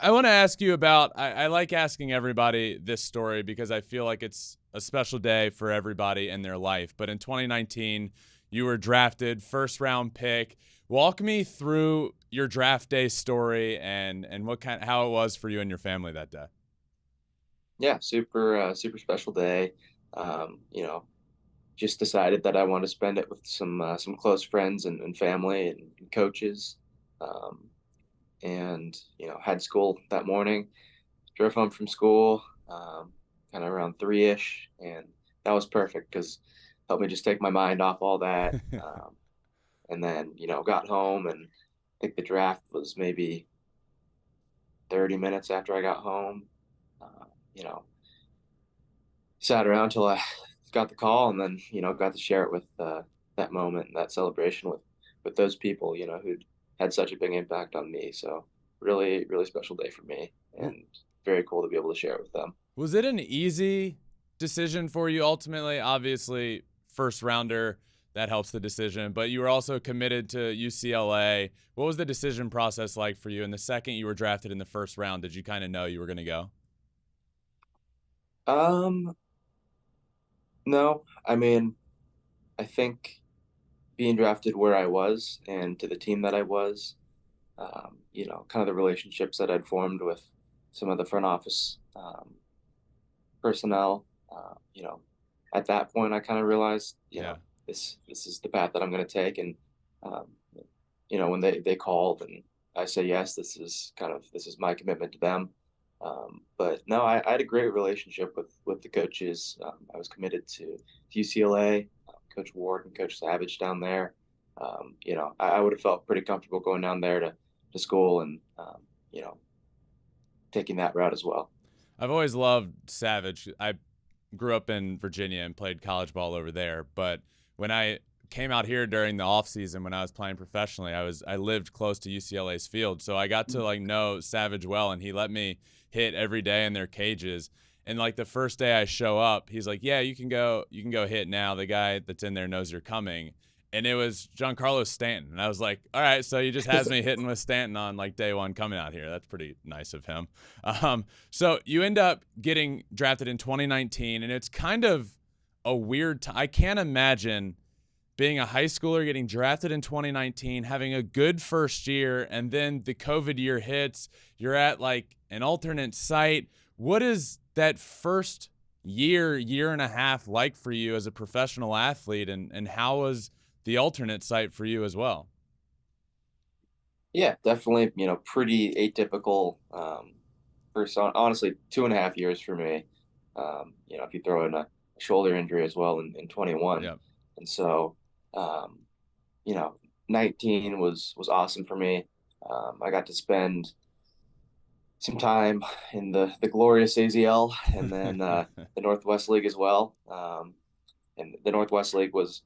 I want to ask you about, I like asking everybody this story because I feel like it's a special day for everybody in their life. But in 2019, you were drafted, first round pick. Walk me through your draft day story and how it was for you and your family that day. Yeah, super special day. You know, just decided that I want to spend it with some close friends and family and coaches. Um, and had school that morning. Drove home from school, kind of around 3-ish, and that was perfect because helped me just take my mind off all that. And then got home, and I think the draft was maybe 30 minutes after I got home. Uh, you know, Sat around till I got the call, and then got to share it with that moment and that celebration with those people who'd had such a big impact on me. So really special day for me, W- and very cool to be able to share it with them. Was it an easy decision for you ultimately? Obviously, first rounder, that helps the decision, but you were also committed to UCLA. What was the decision process like for you? And the second you were drafted in the first round, did you kind of know you were going to go? um no, I mean, I think being drafted where I was and to the team that I was, kind of the relationships that I'd formed with some of the front office personnel. At that point, I kind of realized, Yeah. this is the path that I'm going to take. And um, when they called and I say yes, this is my commitment to them. But no, I had a great relationship with the coaches. I was committed to UCLA, Coach Ward and Coach Savage down there. I would have felt pretty comfortable going down there to school and taking that route as well. I've always loved Savage. I grew up in Virginia and played college ball over there, but when I came out here during the off season when I was playing professionally, I lived close to UCLA's field, so I got to like know Savage well, and he let me hit every day in their cages. And like the first day I show up, he's like, "Yeah, you can go hit now. The guy that's in there knows you're coming." And it was Giancarlo Stanton. And I was like, all right, so he just has me hitting with Stanton on like day one coming out here. That's pretty nice of him. So you end up getting drafted in 2019, and it's kind of a weird time. I can't imagine being a high schooler getting drafted in 2019, having a good first year, and then the COVID year hits. You're at like an alternate site. What is that first year and a half like for you as a professional athlete, and how was the alternate site for you as well? Yeah, definitely. Pretty atypical. First, honestly, 2.5 years for me. If you throw in a shoulder injury as well in 21, Yep. and so, um, you know, 19 was awesome for me. I got to spend some time in the glorious AZL, and then the Northwest League as well. And the Northwest League was,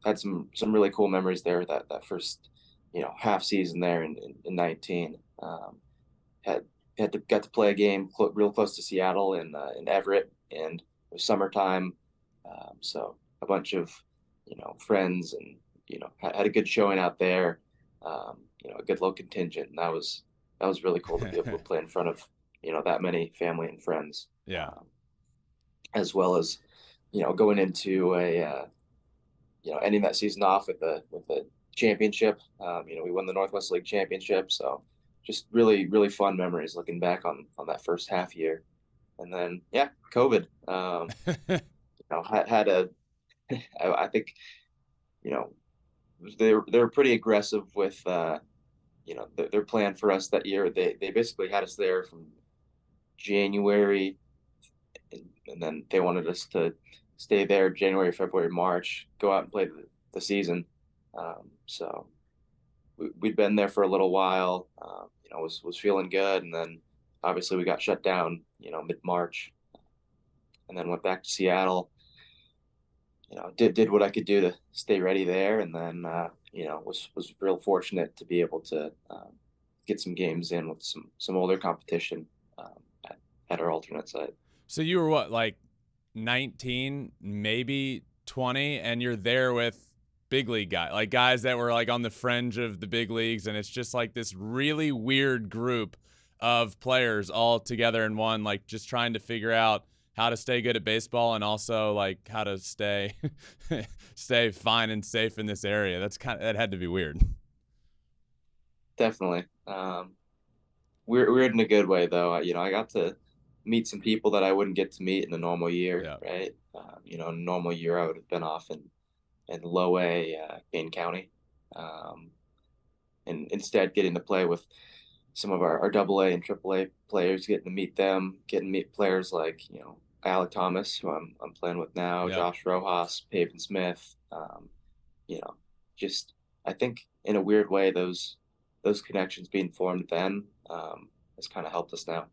had some really cool memories there. That first, half season there in 19. Had got to play a game real close to Seattle in Everett, and it was summertime, so a bunch of friends, and had a good showing out there. A good low contingent, and that was really cool to be able to play in front of that many family and friends, Yeah. as well as going into a ending that season off with a championship. We won the Northwest League championship, so just really fun memories looking back on that first half year. And then yeah, COVID. Had a I think you know they were pretty aggressive with their plan for us that year. They basically had us there from January, and then they wanted us to stay there January, February, March, go out and play the season. So we'd been there for a little while. Was feeling good, and then obviously we got shut down, mid March, and then went back to Seattle. Did what I could do to stay ready there, and then was real fortunate to be able to get some games in with some older competition at our alternate site. So you were what, like 19, maybe 20, and you're there with big league guys, like guys that were like on the fringe of the big leagues, and it's just like this really weird group of players all together in one, like just trying to figure out how to stay good at baseball and also like how to stay stay fine and safe in this area. That had to be weird. Definitely. Weird in a good way though. I got to meet some people that I wouldn't get to meet in a normal year, Yeah. right? In a normal year I would have been off in low A, Kane County, um, and instead getting to play with some of our double A and triple A players, getting to meet them, getting to meet players like Alec Thomas, who I'm playing with now, Yep. Josh Rojas, Pavin Smith. You know, just I think in a weird way those connections being formed then has kind of helped us now.